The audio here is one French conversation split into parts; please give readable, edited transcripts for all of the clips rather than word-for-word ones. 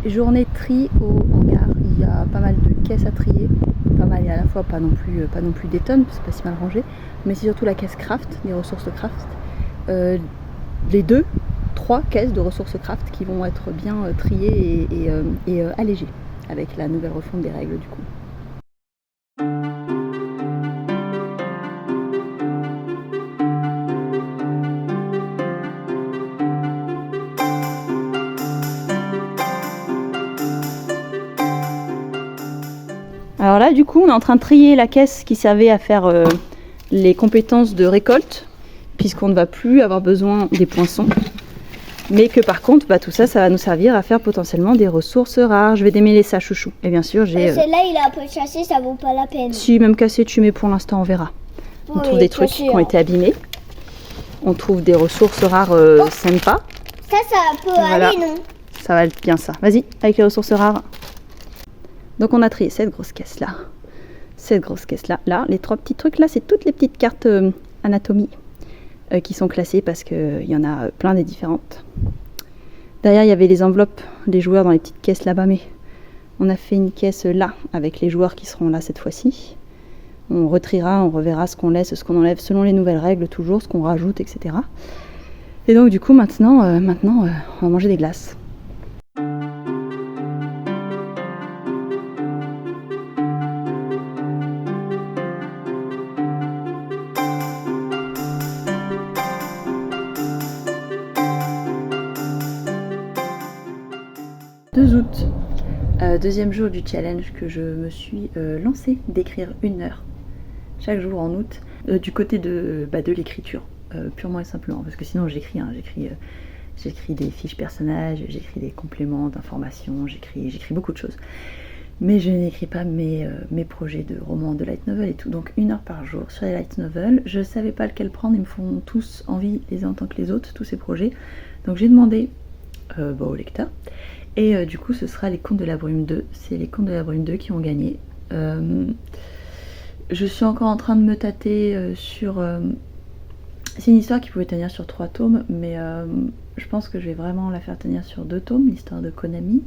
journée de tri au hangar. Il y a pas mal de caisses à trier, pas mal et à la fois pas non plus des tonnes, c'est pas si mal rangé, mais c'est surtout la caisse craft, les ressources craft, les 3 caisses de ressources craft qui vont être bien triées et allégées avec la nouvelle refonte des règles du coup. Alors là, du coup, on est en train de trier la caisse qui servait à faire les compétences de récolte, puisqu'on ne va plus avoir besoin des poinçons. Mais que par contre, tout ça, ça va nous servir à faire potentiellement des ressources rares. Je vais démêler ça, chouchou. Et bien sûr, j'ai... Celle-là, il est un peu cassé, ça vaut pas la peine. Si, même cassé, tu mets pour l'instant, on verra. On trouve des trucs qui ont été abîmés. On trouve des ressources rares sympas. Ça peut aller, non? Ça va être bien ça. Vas-y, avec les ressources rares. Donc on a trié cette grosse caisse là, là, les 3 petits trucs là, c'est toutes les petites cartes anatomie qui sont classées parce qu'il y en a plein des différentes. Derrière il y avait les enveloppes des joueurs dans les petites caisses là-bas, mais on a fait une caisse là avec les joueurs qui seront là cette fois-ci. On retriera, on reverra ce qu'on laisse, ce qu'on enlève selon les nouvelles règles toujours, ce qu'on rajoute, etc. Et donc du coup maintenant, on va manger des glaces. Août, deuxième jour du challenge que je me suis lancée d'écrire 1 heure chaque jour en août du côté de l'écriture purement et simplement, parce que sinon j'écris des fiches personnages, j'écris des compléments d'informations, j'écris beaucoup de choses, mais je n'écris pas mes projets de romans, de light novel et tout. Donc 1 heure par jour sur les light novels. Je savais pas lequel prendre, ils me font tous envie les uns en tant que les autres, tous ces projets, donc j'ai demandé au lecteur. Et du coup ce sera les Contes de la Brume 2, c'est les Contes de la Brume 2 qui ont gagné. Je suis encore en train de me tâter sur... c'est une histoire qui pouvait tenir sur 3 tomes, mais je pense que je vais vraiment la faire tenir sur 2 tomes, l'histoire de Konami.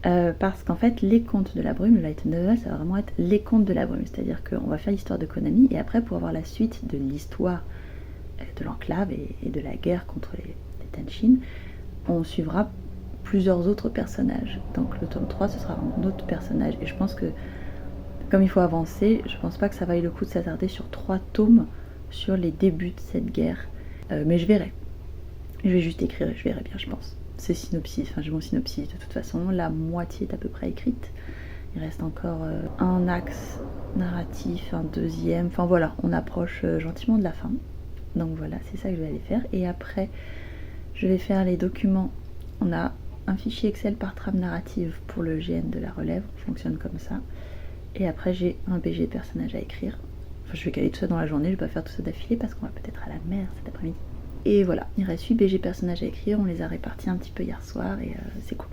Parce qu'en fait les Contes de la Brume, le light novel, ça va vraiment être les Contes de la Brume, c'est-à-dire qu'on va faire l'histoire de Konami, et après pour avoir la suite de l'histoire de l'enclave et de la guerre contre les Tenshin, on suivra plusieurs autres personnages. Donc le tome 3 ce sera un autre personnage, et je pense que comme il faut avancer, je pense pas que ça vaille le coup de s'attarder sur 3 tomes sur les débuts de cette guerre, mais je verrai, je vais juste écrire et je verrai bien, je pense. C'est synopsis, j'ai mon synopsis de toute façon, la moitié est à peu près écrite, il reste encore un axe narratif, un deuxième, voilà, on approche gentiment de la fin, donc voilà, c'est ça que je vais aller faire. Et après je vais faire les documents. On a un fichier Excel par trame narrative pour le GN de la relève, on fonctionne comme ça. Et après j'ai un BG de personnage à écrire. Je vais caler tout ça dans la journée, je vais pas faire tout ça d'affilée parce qu'on va peut-être à la mer cet après-midi. Et voilà, il reste 8 BG personnages à écrire, on les a répartis un petit peu hier soir et c'est cool.